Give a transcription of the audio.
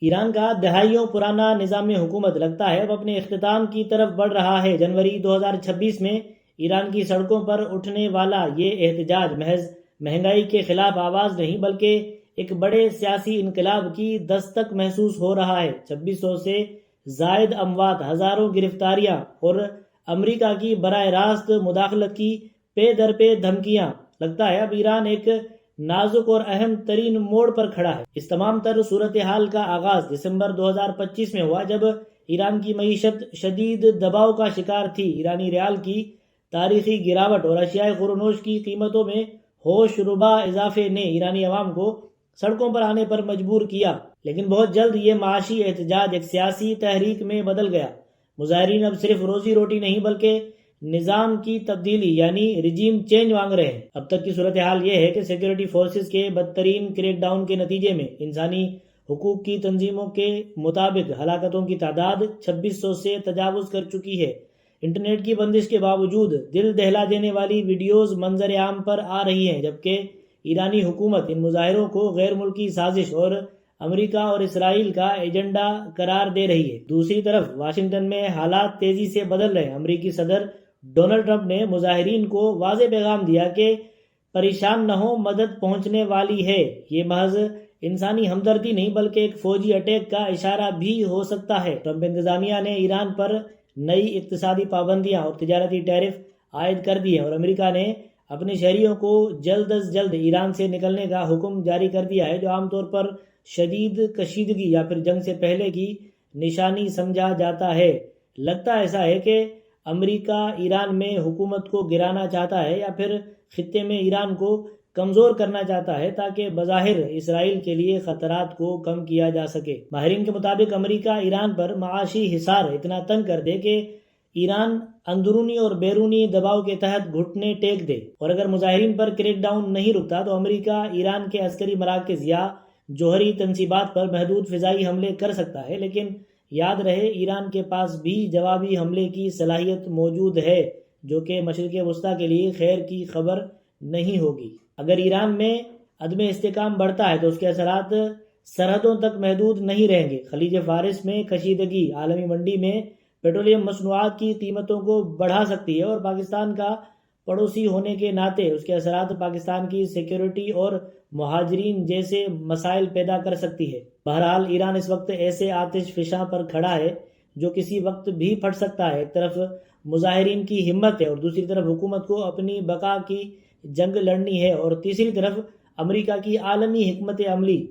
ایران کا دہائیوں پرانا نظام حکومت لگتا ہے اب اپنے اختتام کی طرف بڑھ رہا ہے۔ جنوری 2026 میں ایران کی سڑکوں پر اٹھنے والا یہ احتجاج محض مہنگائی کے خلاف آواز نہیں بلکہ ایک بڑے سیاسی انقلاب کی دستک محسوس ہو رہا ہے۔ 2600 سے زائد اموات، ہزاروں گرفتاریاں اور امریکہ کی براہ راست مداخلت کی پے در پے دھمکیاں، لگتا ہے اب ایران ایک نازک اور اہم ترین موڑ پر کھڑا ہے۔ اس تمام تر صورتحال کا آغاز دسمبر 2025 میں ہوا جب ایران کی معیشت شدید دباؤ کا شکار تھی۔ ایرانی ریال کی تاریخی گراوٹ اور اشیاء خورنوش کی قیمتوں میں ہوش ربا اضافے نے ایرانی عوام کو سڑکوں پر آنے پر مجبور کیا، لیکن بہت جلد یہ معاشی احتجاج ایک سیاسی تحریک میں بدل گیا۔ مظاہرین اب صرف روزی روٹی نہیں بلکہ نظام کی تبدیلی یعنی رجیم چینج مانگ رہے ہیں۔ اب تک کی صورتحال یہ ہے کہ سیکیورٹی فورسز کے بدترین کریک ڈاؤن کے نتیجے میں انسانی حقوق کی تنظیموں کے مطابق ہلاکتوں کی تعداد 2600 سے تجاوز کر چکی ہے۔ انٹرنیٹ کی بندش کے باوجود دل دہلا دینے والی ویڈیوز منظر عام پر آ رہی ہیں، جبکہ ایرانی حکومت ان مظاہروں کو غیر ملکی سازش اور امریکہ اور اسرائیل کا ایجنڈا قرار دے رہی ہے۔ دوسری طرف واشنگٹن میں حالات تیزی سے بدل رہے ہیں۔ امریکی صدر ڈونلڈ ٹرمپ نے مظاہرین کو واضح پیغام دیا کہ پریشان نہ ہو، مدد پہنچنے والی ہے۔ یہ محض انسانی ہمدردی نہیں بلکہ ایک فوجی اٹیک کا اشارہ بھی ہو سکتا ہے۔ ٹرمپ انتظامیہ نے ایران پر نئی اقتصادی پابندیاں اور تجارتی ٹیرف عائد کر دیے اور امریکہ نے اپنے شہریوں کو جلد از جلد ایران سے نکلنے کا حکم جاری کر دیا ہے، جو عام طور پر شدید کشیدگی یا پھر جنگ سے پہلے کی نشانی سمجھا جاتا ہے۔ لگتا ایسا ہے کہ امریکہ ایران میں حکومت کو گرانا چاہتا ہے یا پھر خطے میں ایران کو کمزور کرنا چاہتا ہے تاکہ بظاہر اسرائیل کے لیے خطرات کو کم کیا جا سکے۔ ماہرین کے مطابق امریکہ ایران پر معاشی حصار اتنا تنگ کر دے کہ ایران اندرونی اور بیرونی دباؤ کے تحت گھٹنے ٹیک دے، اور اگر مظاہرین پر کریک ڈاؤن نہیں رکتا تو امریکہ ایران کے عسکری مراکز یا جوہری تنصیبات پر محدود فضائی حملے کر سکتا ہے۔ لیکن یاد رہے، ایران کے پاس بھی جوابی حملے کی صلاحیت موجود ہے، جو کہ مشرق وسطیٰ کے لیے خیر کی خبر نہیں ہوگی۔ اگر ایران میں عدم استحکام بڑھتا ہے تو اس کے اثرات سرحدوں تک محدود نہیں رہیں گے۔ خلیج فارس میں کشیدگی عالمی منڈی میں پیٹرولیم مصنوعات کی قیمتوں کو بڑھا سکتی ہے اور پاکستان کا پڑوسی ہونے کے ناطے اس کے اثرات پاکستان کی سیکیورٹی اور مہاجرین جیسے مسائل پیدا کر سکتی ہے۔ بہرحال ایران اس وقت ایسے آتش فشاں پر کھڑا ہے جو کسی وقت بھی پھٹ سکتا ہے۔ ایک طرف مظاہرین کی ہمت ہے اور دوسری طرف حکومت کو اپنی بقا کی جنگ لڑنی ہے، اور تیسری طرف امریکہ کی عالمی حکمت عملی